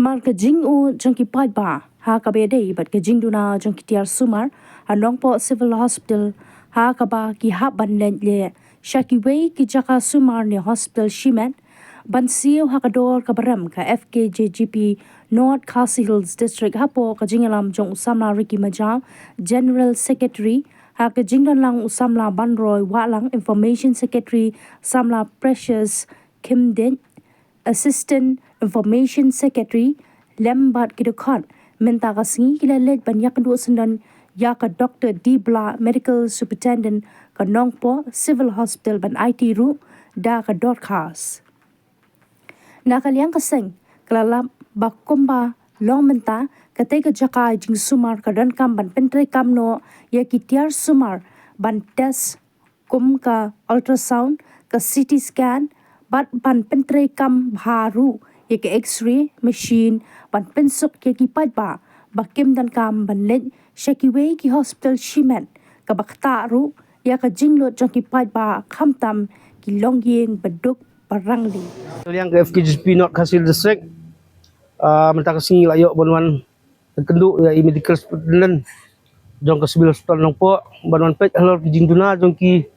Namar ke jing u jong ki pai ba ha ka be dei bat ke jing duna jong ki tiar sumar anong po civil hospital ha ka ba ki ha ban len le shaki wei ki jaka sumar ne hospital shimen ban siu ha ka dor ka baram ka FKJGP North Khasi Hills District ha po ka jingalam jong usamla Ricky Majang General Secretary ha ka jingdan lang usamla Banroy Walang Information Secretary Samla Precious Kim Den Assistant Information Secretary Lembat Kidokot minta kasingi kila led banyak kedua sendan ya ka Dr. Dibla Medical Superintendent ka Nongpo Civil Hospital ban IT ru da ka Dorcas. Nakaliang kaseng kalala bakumba long minta katay ka jaka jing sumar ka dan kam ban pentre kam no ya kitiar sumar ban test kum ka ultrasound ka CT scan ban pentre kam baru ya ke X-ray machine ban pensuk ya ki ba bakim dan kam ban len shakiwe ki hospital shimen ka bakta ru ya ka jinglo jong ki ba khamtam ki longyeng beduk barangli yang ke FKJP North Khasi District minta kasih layo bantuan kenduk ya medical superintendent jong ke civil hospital nongpo bantuan pet halor ki jingduna jong ki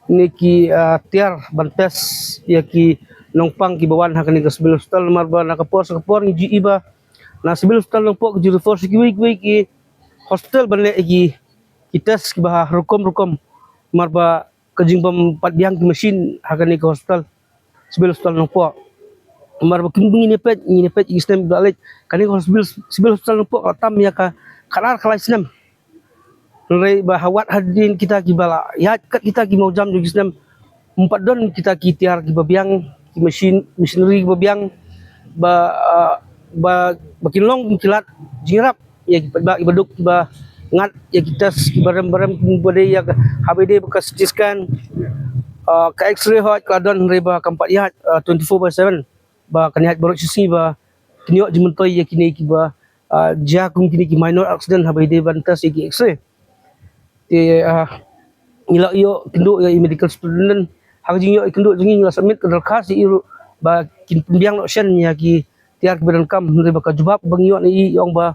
niki tiar bantes ya ki nongpang ki bawan hakani ke civil hospital marba nakapor ngi iba na civil hospital nongpo ki force ki hospital banle ki tes ki bah rukom marba ke jingbam pat biang ki mesin hakani ke hospital civil hospital nongpo marba kimbung ini pet istem balik kani civil hospital nongpo tam ya ka kalar kalai sinem Nilai bahawat hadirin kita kibala ya kat kita ki mau jam juga Islam 4 don kita ki tiar ki babiang ki machinery ki babiang bakin long kilat jingrap ya ki baduk ba ngat ya kita ki barem bade ya HBD bekas scan ka X-ray hot kladon reba kampat ya 24/7 ba kaniat barok sisi ba kiniok jimentoy ya kini ki ba jakung kini ki minor accident HBD bantas ya ki X-ray ila yo kenduk ya medical student hang yo kenduk jingi ngila submit ke darkas iru ba kin pembiang no shen ya ki tiar keberan kam dari bakal jubab bang yo ni yong ba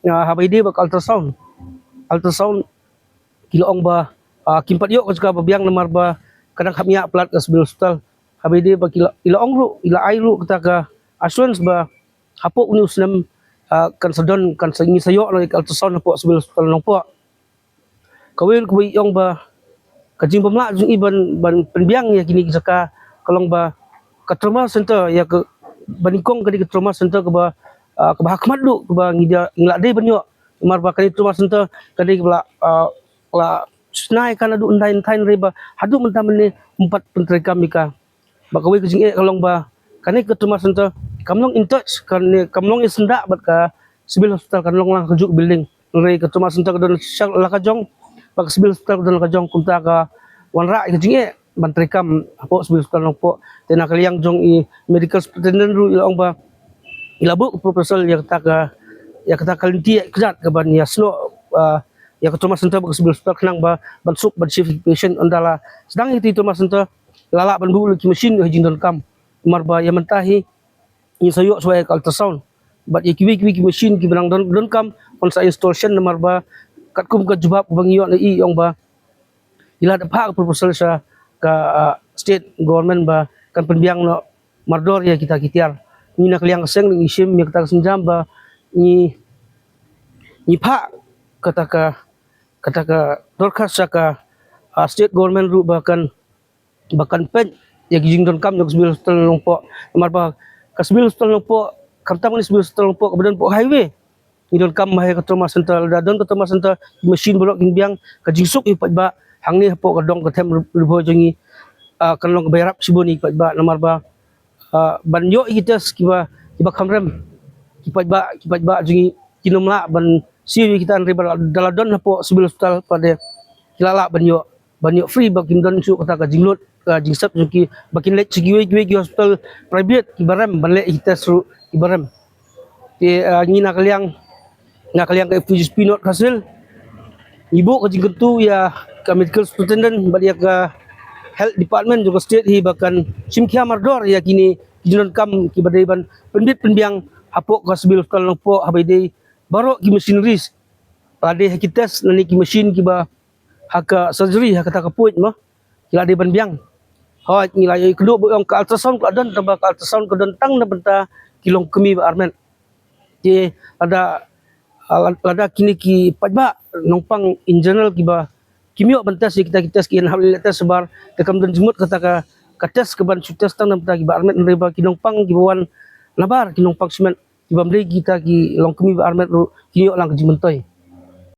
HBD bakal ultrasound kilo ong ba kimpat yo ka babiang namar ba kadang khamia plat ke civil hospital HBD ba kilo ong ru ila ai ru kita ka assurance ba hapo uni usnam kan sedon kan sengi sayo no ultrasound hapo civil hospital nongpo kawil kuwi yong ba kajing pemla jung iban ban penbiang ya kini saka kalong ba ka trauma center ya ke baningkong ke trauma center ke ba hakmat du ke ba ngila de banyo mar ba kani trauma center kadi ke la snai kan adu ndain tain reba hadu mentam ni 4 penteri kami ka ba kawil kajing kalong ba kani ke trauma center kamlong in touch kan kamlong isenda bat ka civil hospital kan long lang kejuk building ngai ke trauma center don lakajong pag civil hospital dan kajong kunta ka wanra ka jinge bantri kam apo civil hospital nongpo tena kaliang jong i medical superintendent ru ilong ba ilabu proposal ya kata kalinti kejat ka ban ya sno ya ketuma center ba civil hospital kenang ba ban sup ban shift patient andala sedang itu tuma center lala ban bulu ki mesin hajing don kam marba ya mentahi ni sayo suai ultrasound bat ya kiwi ki mesin ki benang don kam on sa installation marba kat kum ka jubab bang yo na i yong ba ila da phak proposal sa ka state government ba kan penbiang no mardor ya kita kitiar ni nak liang seng ni sim ya kita senjam ba ni phak kata ka dorkas sa ka state government ru bahkan pen ya gijing don kam nok civil hospital nongpo mar ba ka civil hospital nongpo kam tang ni civil hospital nongpo kemudian po highway idon kam mahe ke trauma center dadon ke trauma center mesin bolok ginbiang ka jingsuk ipat ba hang ni hapo ka dong ka tem rubo jongi kan long bayarap siboni ipat ba namar ba ban yo kita kiba kamrem ipat ba jongi kinomla ban siwi kita anre daladon hapo civil hospital pada kilala ban yo free ba kindon su kata ka jinglot ka jingsap jongi bakin let sigiwe hospital private kibarem ban le kita su kibarem ti ngina kaliang ke FKJP North Khasi ibu ke jingketu ya ke medical superintendent badia ke health department juga state hi bahkan simkia mardor ya kini jinon kam ki badaiban pendit penbiang hapok ka sibil hospital lang po habay day baro ki machineries ade hakites nani ki machine ki ba haka surgery haka takapuit mo kila de banbiang hoy ngilay kudo bo yung ka ultrasound ko adan tamba ka ultrasound ko tang na benta kilong kemi ba armen je ada kini ki pajba nongpang in general ki ba kimio bantas kita ki hal tes sebar tekam dan jemut kata ka tes ke ban tes tang na benta ki ba armen riba kinongpang ki bawan nabar kinongpang semen ki bamde kita ki long kemi ba armen kinyo lang ki jimentoy